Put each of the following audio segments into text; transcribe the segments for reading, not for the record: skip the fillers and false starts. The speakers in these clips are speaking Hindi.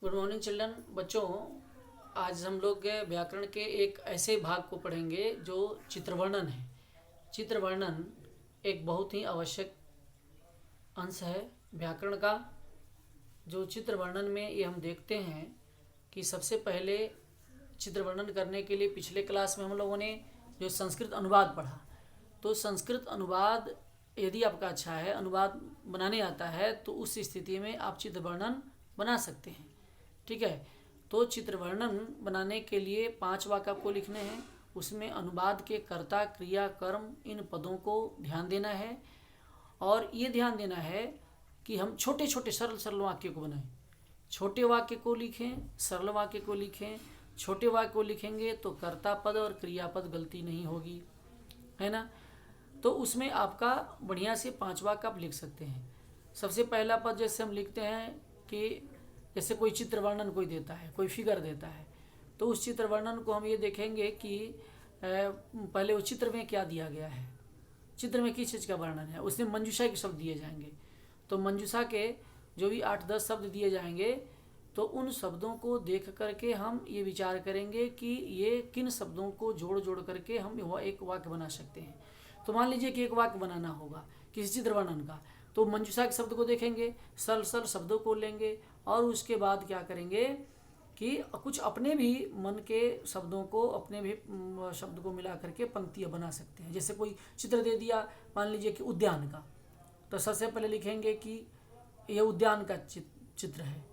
Good morning children. बच्चों, आज हम लोग व्याकरण के एक ऐसे भाग को पढ़ेंगे जो चित्रवर्णन है। चित्रवर्णन एक बहुत ही आवश्यक अंश है व्याकरण का। जो चित्रवर्णन में ये हम देखते हैं कि सबसे पहले चित्रवर्णन करने के लिए पिछले क्लास में हम लोगों ने जो संस्कृत अनुवाद पढ़ा, तो संस्कृत अनुवाद यदि आपका अच्छा है, अनुवाद बनाने आता है, तो उस स्थिति में आप चित्रवर्णन बना सकते हैं। ठीक है। तो चित्रवर्णन बनाने के लिए 5 वाक्य आपको लिखने हैं। उसमें अनुवाद के कर्ता, क्रिया, कर्म, इन पदों को ध्यान देना है। और ये ध्यान देना है कि हम छोटे छोटे सरल सरल वाक्य को बनाएं। छोटे वाक्य को लिखें, सरल वाक्य को लिखें। छोटे वाक्य को लिखेंगे तो कर्ता पद और क्रियापद गलती नहीं होगी, है ना। तो उसमें आपका बढ़िया से 5 वाक्य आप लिख सकते हैं। सबसे पहला पद जैसे हम लिखते हैं कि जैसे कोई चित्र वर्णन कोई देता है, कोई फिगर देता है, तो उस चित्र वर्णन को हम ये देखेंगे कि पहले उस चित्र में क्या दिया गया है, चित्र में किस चीज़ का वर्णन है। उसमें मंजूषा के शब्द दिए जाएंगे, तो मंजूषा के जो भी 8-10 शब्द दिए जाएंगे, तो उन शब्दों को देख करके हम ये विचार करेंगे कि ये किन शब्दों को जोड़ जोड़ करके हम वह एक वाक्य बना सकते हैं। तो मान लीजिए कि एक वाक्य बनाना होगा किसी चित्र वर्णन का, तो मंजूषा के शब्द को देखेंगे, सरल सरल शब्दों को लेंगे और उसके बाद क्या करेंगे कि कुछ अपने भी मन के शब्दों को, अपने भी शब्द को मिला करके पंक्तियाँ बना सकते हैं। जैसे कोई चित्र दे दिया, मान लीजिए कि उद्यान का, तो सबसे पहले लिखेंगे कि यह उद्यान का चित्र है,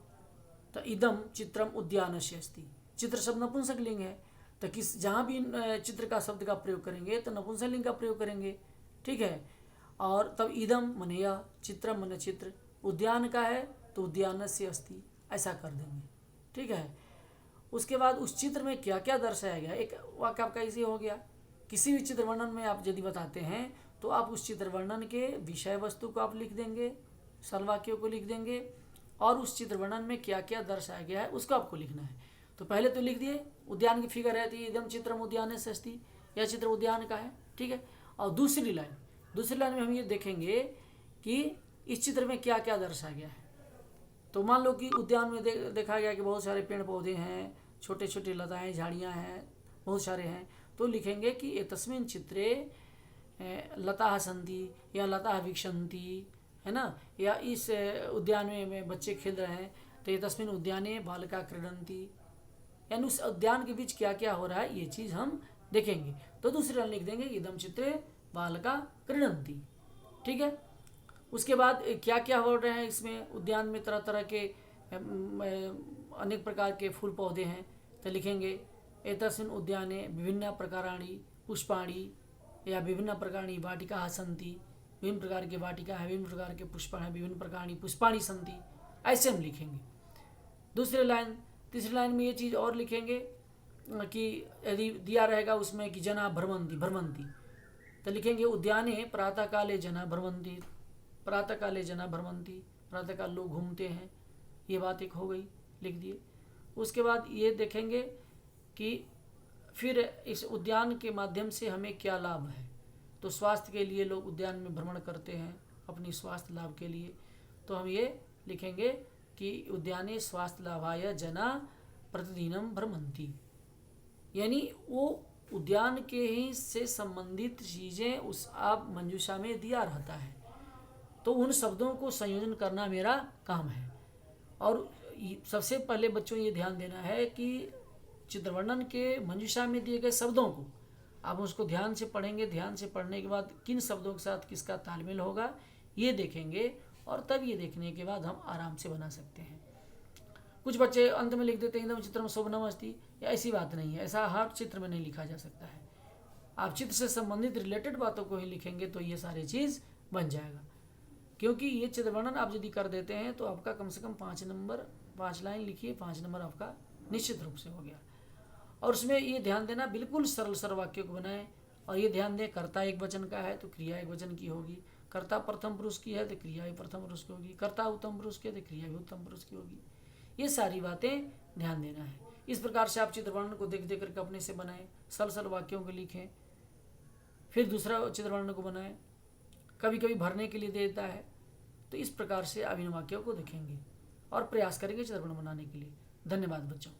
तो इदम चित्रम उद्यानस्य अस्ति। चित्र शब्द नपुंसकलिंग है, तो किस जहाँ भी चित्र का शब्द का प्रयोग करेंगे तो नपुंसकलिंग का प्रयोग करेंगे। ठीक है। और तब इदम मने यह, चित्रम मने चित्र, उद्यान का है तो उद्यानस्य अस्ति, ऐसा कर देंगे। ठीक है। उसके बाद उस चित्र में क्या क्या दर्शाया गया, एक वाक्य आपका इसी हो गया। किसी भी चित्र वर्णन में आप यदि बताते हैं तो आप उस चित्र वर्णन के विषय वस्तु को आप लिख देंगे, सरल वाक्यों को लिख देंगे, और उस चित्र वर्णन में क्या क्या दर्शाया गया है उसको आपको लिखना है। तो पहले तो लिख दिए उद्यान की फिगर है, तो एकदम चित्रम उद्यानस्य अस्ति, यह चित्र उद्यान का है। ठीक है। और दूसरी लाइन में हम ये देखेंगे कि इस चित्र में क्या क्या दर्शाया गया है। तो मान लो कि उद्यान में देखा गया कि बहुत सारे पेड़ पौधे हैं, छोटे छोटे लताएं, झाड़ियां हैं, बहुत सारे हैं, तो लिखेंगे कि एतस्मिन् चित्रे लताः सन्ति या लताः विक्षन्ति, है ना, या इस उद्यान में बच्चे खेल रहे हैं, तो एतस्मिन् उद्याने बालका क्रीडन्ति, यानी उस उद्यान के बीच क्या क्या हो रहा है ये चीज़ हम देखेंगे। तो दूसरी लाइन लिख देंगे इदम चित्रे बालका क्रीडन्ति। ठीक है। उसके बाद क्या क्या हो रहे हैं इसमें, उद्यान में तरह तरह के अनेक प्रकार के फूल पौधे हैं, तो लिखेंगे एतस्मिन् उद्याने विभिन्न प्रकाराणि पुष्पाणि या विभिन्न प्रकाराणि वाटिकाः सन्ति, विभिन्न प्रकार के वाटिका है, विभिन्न प्रकार के पुष्प हैं, विभिन्न प्रकाराणि पुष्पाणि सन्ति, ऐसे हम लिखेंगे। तीसरी लाइन में ये चीज़ और लिखेंगे कि यदि दिया रहेगा उसमें कि जना भ्रमंती, तो लिखेंगे उद्याने प्रातःकाले जना भ्रमंती, प्रातःकाले जना भ्रमंती, प्रातःकाल लोग घूमते हैं, ये बात एक हो गई, लिख दिए। उसके बाद ये देखेंगे कि फिर इस उद्यान के माध्यम से हमें क्या लाभ है। तो स्वास्थ्य के लिए लोग उद्यान में भ्रमण करते हैं अपनी स्वास्थ्य लाभ के लिए, तो हम ये लिखेंगे कि उद्याने स्वास्थ्य लाभाय जना प्रतिदिनम भ्रमंती, यानी वो उद्यान के ही से संबंधित चीज़ें उस आप मंजूषा में दिया रहता है, तो उन शब्दों को संयोजन करना मेरा काम है। और सबसे पहले बच्चों ये ध्यान देना है कि चित्रवर्णन के मंजूषा में दिए गए शब्दों को आप उसको ध्यान से पढ़ेंगे। ध्यान से पढ़ने के बाद किन शब्दों के साथ किसका तालमेल होगा ये देखेंगे, और तब ये देखने के बाद हम आराम से बना सकते हैं। कुछ बच्चे अंत में लिख देते हैं एकदम चित्रम शोभनम अस्ति, या ऐसी बात नहीं है, ऐसा हर चित्र में नहीं लिखा जा सकता है। आप चित्र से संबंधित रिलेटेड बातों को ही लिखेंगे तो ये सारी चीज़ बन जाएगा। क्योंकि ये चित्रवर्णन आप यदि कर देते हैं तो आपका कम से कम 5 लाइन लिखिए, 5 नंबर आपका निश्चित रूप से हो गया। और उसमें ये ध्यान देना बिल्कुल सरल सरल वाक्यों को बनाएं, और ये ध्यान दें कर्ता एक वचन का है तो क्रिया एक वचन की होगी, कर्ता प्रथम पुरुष की है तो क्रिया भी प्रथम पुरुष की होगी, कर्ता उत्तम पुरुष की है तो क्रिया भी उत्तम पुरुष की होगी। ये सारी बातें ध्यान देना है। इस प्रकार से आप चित्रवर्णन को देख देख करके अपने से बनाएं, सरल सरल वाक्यों को लिखें, फिर दूसरा चित्रवर्णन को बनाएं। कभी कभी भरने के लिए देता है, तो इस प्रकार से आप इन वाक्यों को देखेंगे और प्रयास करेंगे चित्रवर्ण बनाने के लिए। धन्यवाद बच्चों।